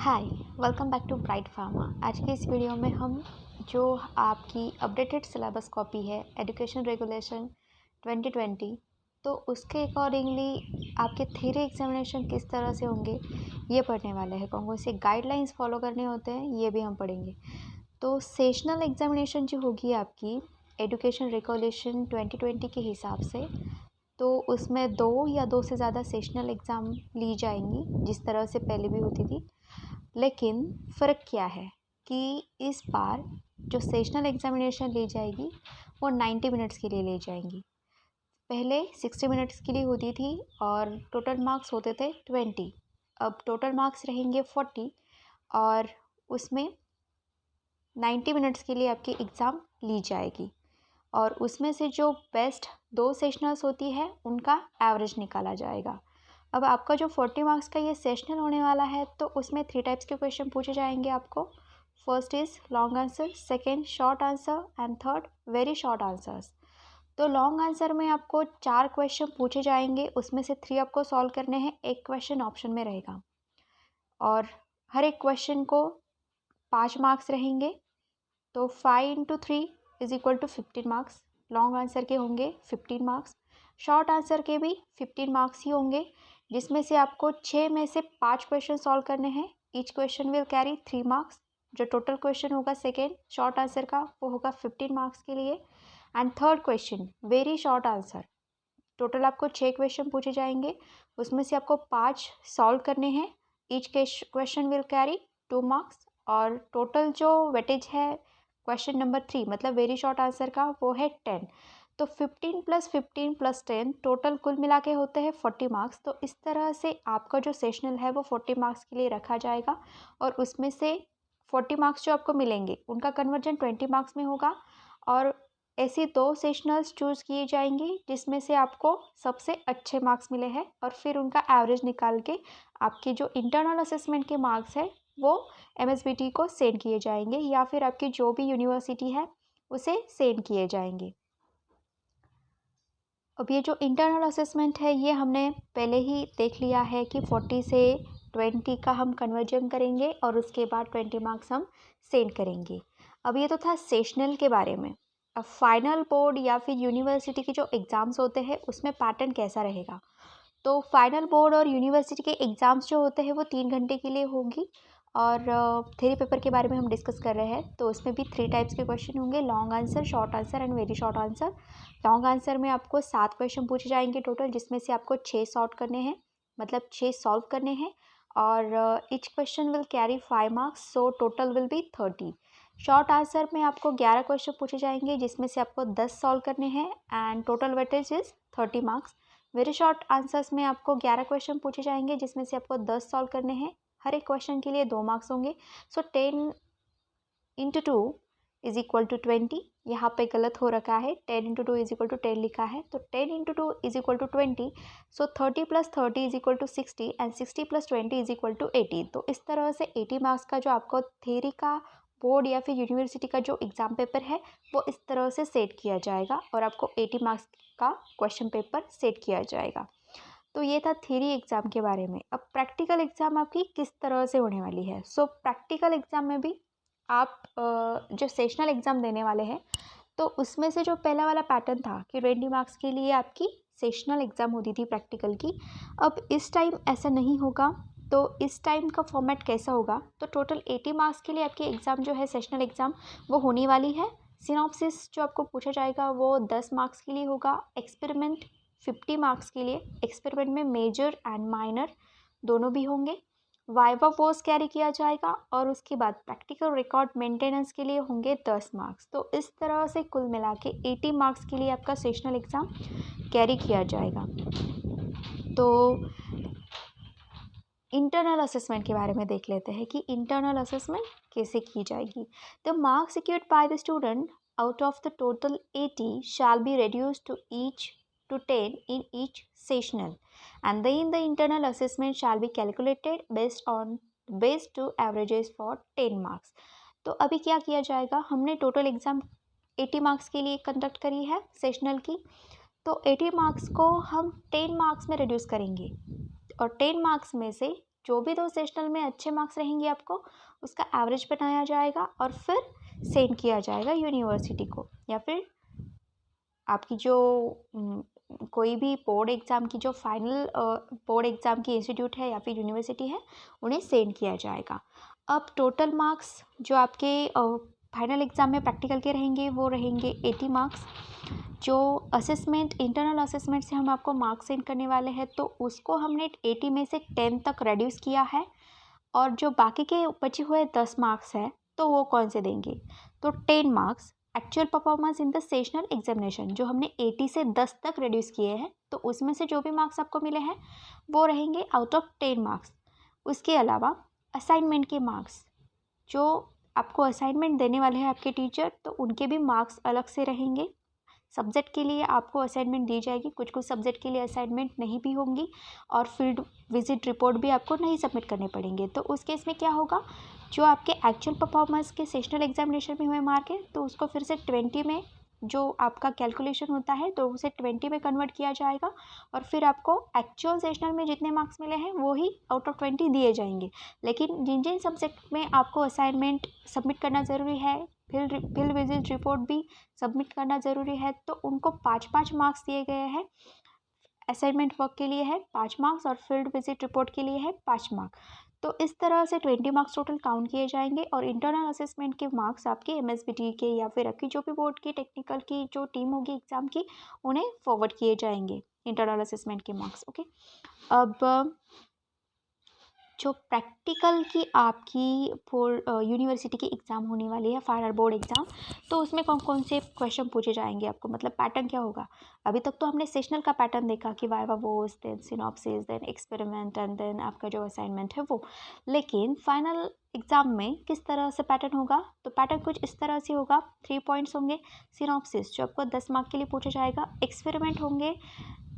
Hi, welcome back to Bright Pharma. आज के इस वीडियो में हम जो आपकी अपडेटेड सिलेबस कॉपी है एजुकेशन रेगुलेशन 2020, तो उसके अकॉर्डिंगली आपके थ्योरी एग्जामिनेशन किस तरह से होंगे ये पढ़ने वाले हैं। कौन कौन से गाइडलाइंस फॉलो करने होते हैं ये भी हम पढ़ेंगे। तो सेशनल एग्जामिनेशन जो होगी आपकी एजुकेशन रेगुलेशन 2020 के हिसाब से, तो उसमें 2 या 2 से ज़्यादा सेशनल एग्ज़ाम ली जाएंगी जिस तरह से पहले भी होती थी। लेकिन फ़र्क क्या है कि इस बार जो सेशनल एग्जामिनेशन ली जाएगी वो 90 मिनट्स के लिए ली जाएंगी। पहले 60 मिनट्स के लिए होती थी और टोटल मार्क्स होते थे 20। अब टोटल मार्क्स रहेंगे 40 और उसमें 90 मिनट्स के लिए आपकी एग्ज़ाम ली जाएगी और उसमें से जो बेस्ट 2 सेशनल्स होती है उनका एवरेज निकाला जाएगा। अब आपका जो 40 मार्क्स का ये सेशनल होने वाला है तो उसमें 3 टाइप्स के क्वेश्चन पूछे जाएंगे आपको। First is long answer, second short answer and third very short answers. तो लॉन्ग आंसर में आपको 4 क्वेश्चन पूछे जाएंगे, उसमें से 3 आपको सॉल्व करने हैं, एक क्वेश्चन ऑप्शन में रहेगा और हर एक क्वेश्चन को 5 मार्क्स रहेंगे। तो 5 × 3 = 15 मार्क्स। लॉन्ग आंसर के होंगे 15 मार्क्स, शॉर्ट आंसर के भी 15 मार्क्स ही होंगे, जिसमें से आपको 6 में से 5 क्वेश्चन सॉल्व करने हैं। Each question will carry 3 marks. जो टोटल क्वेश्चन होगा सेकेंड शॉर्ट आंसर का वो होगा 15 मार्क्स के लिए। And third question very short answer, total आपको 6 क्वेश्चन पूछे जाएंगे, उसमें से आपको 5 सॉल्व करने हैं। Each question will carry 2 marks और टोटल जो वेटेज है क्वेश्चन नंबर 3 मतलब वेरी शॉर्ट आंसर का वो है 10। तो 15 + 15 + 10 टोटल कुल मिला के होते हैं 40 मार्क्स। तो इस तरह से आपका जो सेशनल है वो 40 मार्क्स के लिए रखा जाएगा और उसमें से 40 मार्क्स जो आपको मिलेंगे उनका कन्वर्जन 20 मार्क्स में होगा और ऐसी 2 सेशनल्स चूज़ किए जाएंगी जिसमें से आपको सबसे अच्छे मार्क्स मिले हैं और फिर उनका एवरेज निकाल के आपके जो इंटरनल असेसमेंट के मार्क्स है वो MSBT को सेंड किए जाएंगे या फिर आपकी जो भी यूनिवर्सिटी है उसे सेंड किए जाएंगे। अब ये जो इंटरनल असेसमेंट है ये हमने पहले ही देख लिया है कि 40 से 20 का हम कन्वर्जन करेंगे और उसके बाद 20 मार्क्स हम सेंड करेंगे। अब ये तो था सेशनल के बारे में। अब फाइनल बोर्ड या फिर यूनिवर्सिटी के जो एग्ज़ाम्स होते हैं उसमें पैटर्न कैसा रहेगा। तो फाइनल बोर्ड और यूनिवर्सिटी के एग्ज़ाम्स जो होते हैं वो 3 घंटे के लिए होगी और थ्योरी पेपर के बारे में हम डिस्कस कर रहे हैं तो उसमें भी 3 टाइप्स के क्वेश्चन होंगे, long answer, short answer and very short answer. Long answer में आपको 7 क्वेश्चन पूछे जाएंगे टोटल, जिसमें से आपको 6 सॉर्ट करने हैं मतलब 6 सॉल्व करने हैं और each question will carry 5 marks, so total will be 30। Short answer में आपको 11 क्वेश्चन पूछे जाएंगे जिसमें से आपको 10 सॉल्व करने हैं and total weightage is 30 marks. Very short answers में आपको 11 क्वेश्चन पूछे जाएंगे जिसमें से आपको 10 सॉल्व करने हैं, हर एक क्वेश्चन के लिए 2 मार्क्स होंगे। सो 10 × 2 = 20। यहाँ पे गलत हो रखा है, 10 × 2 = 10 लिखा है, तो 10 × 2 = 20। सो 30 + 30 = 60 एंड 60 + 20 = 80। तो इस तरह से 80 मार्क्स का जो आपको थ्योरी का बोर्ड या फिर यूनिवर्सिटी का जो एग्ज़ाम पेपर है वो इस तरह से सेट किया जाएगा और आपको 80 मार्क्स का क्वेश्चन पेपर सेट किया जाएगा। तो ये था थ्योरी एग्ज़ाम के बारे में। अब प्रैक्टिकल एग्ज़ाम आपकी किस तरह से होने वाली है। सो प्रैक्टिकल एग्ज़ाम में भी आप जो सेशनल एग्ज़ाम देने वाले हैं तो उसमें से जो पहला वाला पैटर्न था कि 20 मार्क्स के लिए आपकी सेशनल एग्ज़ाम होती थी प्रैक्टिकल की, अब इस टाइम ऐसा नहीं होगा। तो इस टाइम का फॉर्मेट कैसा होगा, तो टोटल 80 मार्क्स के लिए आपकी एग्ज़ाम जो है सेशनल एग्ज़ाम वो होने वाली है। सिनॉप्सिस जो आपको पूछा जाएगा वो 10 मार्क्स के लिए होगा। एक्सपेरिमेंट 50 मार्क्स के लिए, एक्सपेरिमेंट में मेजर एंड माइनर दोनों भी होंगे। वाइवा पोज कैरी किया जाएगा और उसके बाद प्रैक्टिकल रिकॉर्ड मेंटेनेंस के लिए होंगे 10 मार्क्स। तो इस तरह से कुल मिला के 80 मार्क्स के लिए आपका सेशनल एग्ज़ाम कैरी किया जाएगा। तो इंटरनल असेसमेंट के बारे में देख लेते हैं कि इंटरनल असेसमेंट कैसे की जाएगी। The marks secured by the student out of the total 80 shall be reduced to 10 in each sessional and then the internal assessment shall be calculated based to averages for 10 marks। तो अभी क्या किया जाएगा, हमने total exam 80 marks के लिए conduct करी है सेशनल की, तो 80 मार्क्स को हम 10 मार्क्स में रिड्यूस करेंगे और 10 मार्क्स में से जो भी 2 सेशनल में अच्छे मार्क्स रहेंगे आपको उसका एवरेज बनाया जाएगा और फिर सेंड किया जाएगा यूनिवर्सिटी को, या फिर आपकी जो कोई भी बोर्ड एग्ज़ाम की जो फाइनल बोर्ड एग्ज़ाम की इंस्टीट्यूट है या फिर यूनिवर्सिटी है उन्हें सेंड किया जाएगा। अब टोटल मार्क्स जो आपके फाइनल एग्ज़ाम में प्रैक्टिकल के रहेंगे वो रहेंगे 80 मार्क्स। जो असेसमेंट इंटरनल असेसमेंट से हम आपको मार्क्स सेंड करने वाले हैं तो उसको हमने 80 में से 10 तक रिड्यूस किया है, और जो बाकी के बचे हुए 10 मार्क्स है तो वो कौन से देंगे, तो 10 marks actual performance in the sessional examination जो हमने 80 से 10 तक रिड्यूस किए हैं, तो उसमें से जो भी मार्क्स आपको मिले हैं वो रहेंगे आउट ऑफ 10 मार्क्स। उसके अलावा असाइनमेंट के मार्क्स जो आपको असाइनमेंट देने वाले हैं आपके टीचर, तो उनके भी मार्क्स अलग से रहेंगे। सब्जेक्ट के लिए आपको असाइनमेंट दी जाएगी, कुछ कुछ सब्जेक्ट के लिए असाइनमेंट नहीं भी होंगी, और फील्ड विजिट रिपोर्ट भी आपको नहीं सबमिट करने पड़ेंगे। तो उस केस में क्या होगा, जो आपके एक्चुअल परफॉर्मेंस के सेशनल एग्जामिनेशन में हुए मार्क है तो उसको फिर से 20 में जो आपका कैलकुलेशन होता है तो उसे 20 में कन्वर्ट किया जाएगा, और फिर आपको एक्चुअल सेशनल में जितने मार्क्स मिले हैं वो ही आउट ऑफ 20 दिए जाएंगे। लेकिन जिन जिन सब्जेक्ट में आपको असाइनमेंट सबमिट करना ज़रूरी है, फील्ड विजिट रिपोर्ट भी सबमिट करना ज़रूरी है, तो उनको 5-5 मार्क्स दिए गए हैं। असाइनमेंट वर्क के लिए है 5 मार्क्स और फील्ड विजिट रिपोर्ट के लिए है 5 मार्क्स। तो इस तरह से 20 मार्क्स टोटल काउंट किए जाएंगे, और इंटरनल असेसमेंट के मार्क्स आपके एमएसबीटी के या फिर आपकी जो भी बोर्ड की टेक्निकल की जो टीम होगी एग्ज़ाम की उन्हें फॉरवर्ड किए जाएंगे इंटरनल असेसमेंट के मार्क्स। ओके, अब जो प्रैक्टिकल की आपकी यूनिवर्सिटी की एग्ज़ाम होने वाली है फाइनल बोर्ड एग्ज़ाम, तो उसमें कौन कौन से क्वेश्चन पूछे जाएंगे आपको, मतलब पैटर्न क्या होगा। अभी तक तो हमने सेशनल का पैटर्न देखा कि viva voce, then synopsis, then experiment and then आपका जो असाइनमेंट है वो। लेकिन फाइनल एग्ज़ाम में किस तरह से पैटर्न होगा, तो पैटर्न कुछ इस तरह से होगा। 3 पॉइंट्स होंगे। सिनॉप्सिस जो आपको 10 मार्क के लिए पूछा जाएगा। एक्सपेरिमेंट होंगे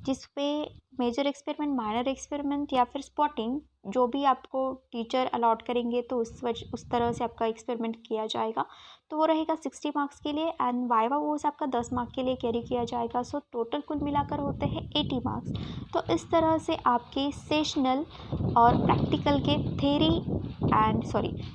जिसपे मेजर एक्सपेरिमेंट, माइनर एक्सपेरिमेंट या फिर स्पॉटिंग जो भी आपको टीचर अलॉट करेंगे तो उस तरह से आपका एक्सपेरिमेंट किया जाएगा, तो वो रहेगा 60 मार्क्स के लिए। एंड वाइवा वो आपका 10 मार्क के लिए कैरी किया जाएगा। सो टोटल कुल मिलाकर होते हैं 80 मार्क्स। तो इस तरह से आपके सेशनल और प्रैक्टिकल के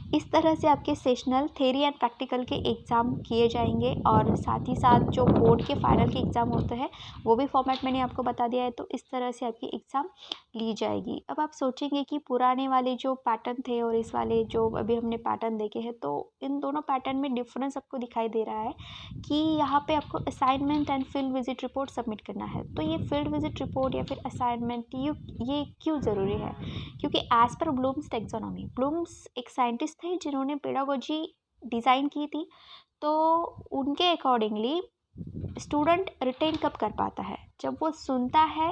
इस तरह से आपके सेशनल, थेरी एंड प्रैक्टिकल के एग्ज़ाम किए जाएंगे, और साथ ही साथ जो बोर्ड के फाइनल के एग्ज़ाम होते हैं वो भी फॉर्मेट मैंने आपको बता दिया है। तो इस तरह से आपकी एग्ज़ाम ली जाएगी। अब आप सोचेंगे कि पुराने वाले जो पैटर्न थे और इस वाले जो अभी हमने पैटर्न देखे हैं, तो इन दोनों पैटर्न में डिफरेंस आपको दिखाई दे रहा है कि यहाँ पे आपको assignment and field visit report submit करना है। तो ये फील्ड विजिट रिपोर्ट या फिर असाइनमेंट ये क्यों ज़रूरी है, क्योंकि as per Bloom's taxonomy, Bloom's एक साइंटिस्ट थे जिन्होंने पेडागोजी डिज़ाइन की थी। तो उनके अकॉर्डिंगली स्टूडेंट रिटेन कब कर पाता है, जब वो सुनता है,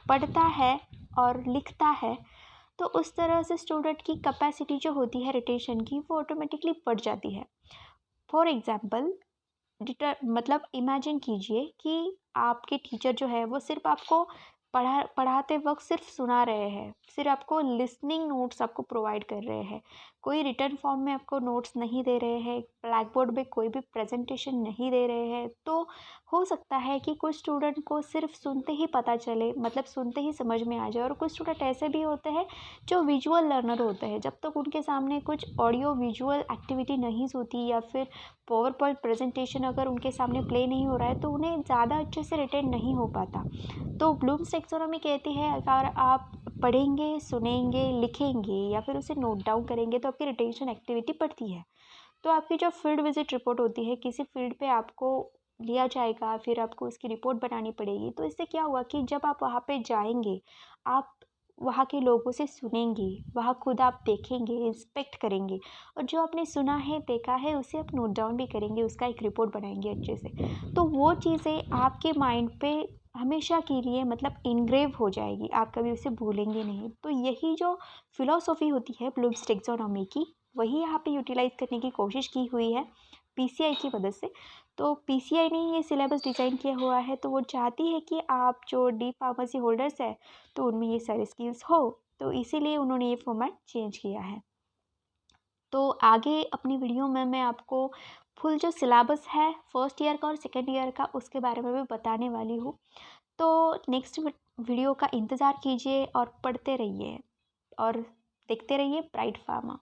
पढ़ता है और लिखता है। तो उस तरह से स्टूडेंट की कैपेसिटी जो होती है रिटेंशन की वो ऑटोमेटिकली बढ़ जाती है। फॉर एग्जांपल, मतलब इमेजिन कीजिए कि आपके टीचर जो है वो सिर्फ आपको पढ़ाते वक्त सिर्फ सुना रहे हैं, सिर्फ आपको लिसनिंग नोट्स आपको प्रोवाइड कर रहे हैं, कोई रिटर्न फॉर्म में आपको नोट्स नहीं दे रहे हैं, ब्लैक बोर्ड में कोई भी प्रेजेंटेशन नहीं दे रहे हैं। तो हो सकता है कि कुछ स्टूडेंट को सिर्फ सुनते ही पता चले, मतलब सुनते ही समझ में आ जाए, और कुछ स्टूडेंट ऐसे भी होते हैं जो विजुअल लर्नर होते हैं। जब तक उनके सामने कुछ ऑडियो विजुअल एक्टिविटी नहीं होती या फिर पावर पॉइंट प्रेजेंटेशन अगर उनके सामने प्ले नहीं हो रहा है तो उन्हें ज़्यादा अच्छे से रिटेन नहीं हो पाता। तो ब्लूम्स टैक्सोनॉमी कहती है अगर आप पढ़ेंगे, सुनेंगे, लिखेंगे या फिर उसे नोट डाउन करेंगे तो आपकी रिटेंशन एक्टिविटी बढ़ती है। तो आपकी जो फील्ड विजिट रिपोर्ट होती है, किसी फील्ड पे आपको लिया जाएगा, फिर आपको उसकी रिपोर्ट बनानी पड़ेगी। तो इससे क्या हुआ कि जब आप वहाँ पे जाएंगे, आप वहाँ के लोगों से सुनेंगे, वहाँ खुद आप देखेंगे, इंस्पेक्ट करेंगे, और जो आपने सुना है, देखा है, उसे आप नोट डाउन भी करेंगे, उसका एक रिपोर्ट बनाएंगे अच्छे से। तो वो चीज़ें आपके माइंड पे हमेशा के लिए मतलब इनग्रेव हो जाएगी, आप कभी उसे भूलेंगे नहीं। तो यही जो फिलॉसफी होती है ब्लूम्स टैक्सोनॉमी की, वही यहाँ पे यूटिलाइज करने की कोशिश की हुई है पीसीआई की मदद से। तो पीसीआई ने ये सिलेबस डिज़ाइन किया हुआ है, तो वो चाहती है कि आप जो डी फार्मेसी होल्डर्स है तो उनमें ये सारी स्किल्स हो, तो इसीलिए उन्होंने ये फॉर्मेट चेंज किया है। तो आगे अपनी वीडियो में मैं आपको फुल जो सिलेबस है फर्स्ट ईयर का और सेकेंड ईयर का उसके बारे में भी बताने वाली हूँ। तो नेक्स्ट वीडियो का इंतज़ार कीजिए और पढ़ते रहिए, और देखते रहिए प्राइड फार्मा।